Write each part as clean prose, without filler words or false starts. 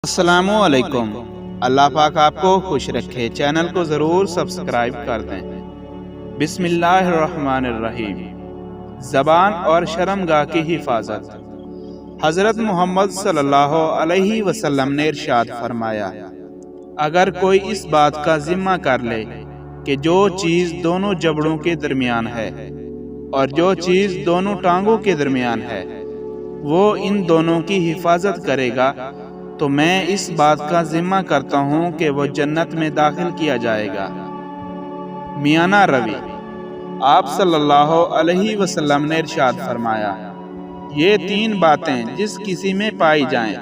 السلام علیکم۔ اللہ پاک آپ کو خوش رکھے۔ چینل کو ضرور سبسکرائب کر دیں۔ بسم اللہ الرحمن الرحیم۔ زبان اور شرمگاہ کی حفاظت۔ حضرت محمد صلی اللہ علیہ وسلم نے ارشاد فرمایا، اگر کوئی اس بات کا ذمہ کر لے کہ جو چیز دونوں جبڑوں کے درمیان ہے اور جو چیز دونوں ٹانگوں کے درمیان ہے وہ ان دونوں کی حفاظت کرے گا تو میں اس بات کا ذمہ کرتا ہوں کہ وہ جنت میں داخل کیا جائے گا۔ میانہ روی۔ آپ صلی اللہ علیہ وسلم نے ارشاد فرمایا، یہ تین باتیں جس کسی میں پائی جائیں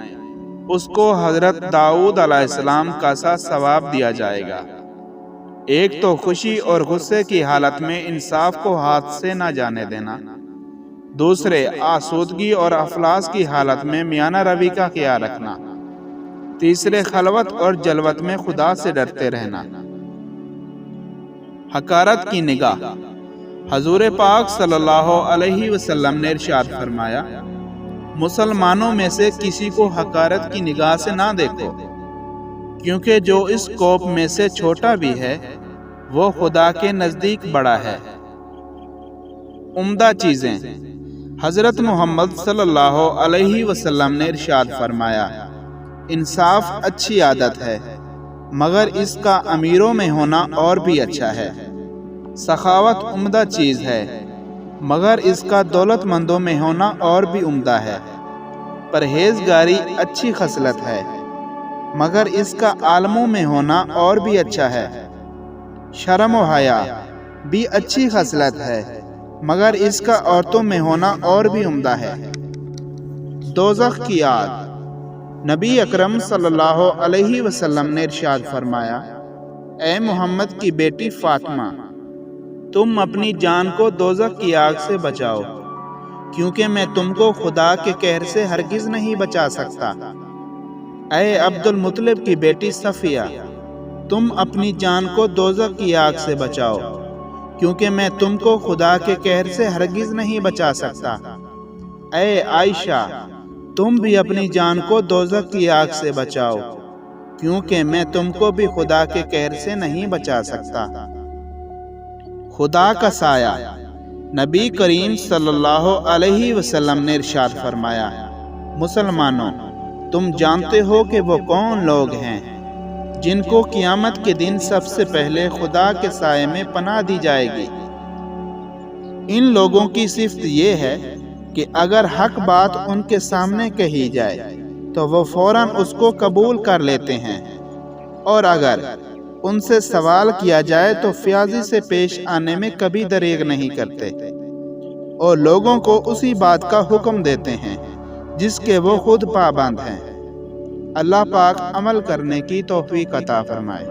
اس کو حضرت داؤد علیہ السلام کا سا ثواب دیا جائے گا۔ ایک تو خوشی اور غصے کی حالت میں انصاف کو ہاتھ سے نہ جانے دینا، دوسرے آسودگی اور افلاس کی حالت میں میانہ روی کا خیال رکھنا، تیسرے خلوت اور جلوت میں خدا سے ڈرتے رہنا۔ حقارت کی نگاہ۔ حضور پاک صلی اللہ علیہ وسلم نے ارشاد فرمایا، مسلمانوں میں سے کسی کو حقارت کی نگاہ سے نہ دیکھو، کیونکہ جو اس کوپ میں سے چھوٹا بھی ہے وہ خدا کے نزدیک بڑا ہے۔ عمدہ چیزیں۔ حضرت محمد صلی اللہ علیہ وسلم نے ارشاد فرمایا، انصاف اچھی عادت ہے مگر اس کا امیروں میں ہونا اور بھی اچھا ہے۔ سخاوت عمدہ چیز ہے مگر اس کا دولت مندوں میں ہونا اور بھی عمدہ ہے۔ پرہیزگاری اچھی خصلت ہے مگر اس کا عالموں میں ہونا اور بھی اچھا ہے۔ شرم و حیا بھی اچھی خصلت ہے مگر اس کا عورتوں میں ہونا اور بھی عمدہ ہے۔ دوزخ کی آگ۔ نبی اکرم صلی اللہ علیہ وسلم نے ارشاد فرمایا، اے محمد کی بیٹی فاطمہ، تم اپنی جان کو دوزخ کی آگ سے بچاؤ، کیونکہ میں تم کو خدا کے قہر سے ہرگز نہیں بچا سکتا۔ اے عبد المطلب کی بیٹی صفیہ، تم اپنی جان کو دوزخ کی آگ سے بچاؤ، کیونکہ میں تم کو خدا کے قہر سے ہرگز نہیں بچا سکتا۔ اے عائشہ، تم بھی اپنی جان کو دوزخ کی آگ سے بچاؤ، کیونکہ میں تم کو بھی خدا کے قہر سے نہیں بچا سکتا۔ خدا کا سایہ۔ نبی کریم صلی اللہ علیہ وسلم نے ارشاد فرمایا، مسلمانوں، تم جانتے ہو کہ وہ کون لوگ ہیں جن کو قیامت کے دن سب سے پہلے خدا کے سائے میں پناہ دی جائے گی۔ ان لوگوں کی صفت یہ ہے کہ اگر حق بات ان کے سامنے کہی جائے تو وہ فوراً اس کو قبول کر لیتے ہیں، اور اگر ان سے سوال کیا جائے تو فیاضی سے پیش آنے میں کبھی دریغ نہیں کرتے، اور لوگوں کو اسی بات کا حکم دیتے ہیں جس کے وہ خود پابند ہیں۔ اللہ پاک عمل کرنے کی توفیق عطا فرمائے۔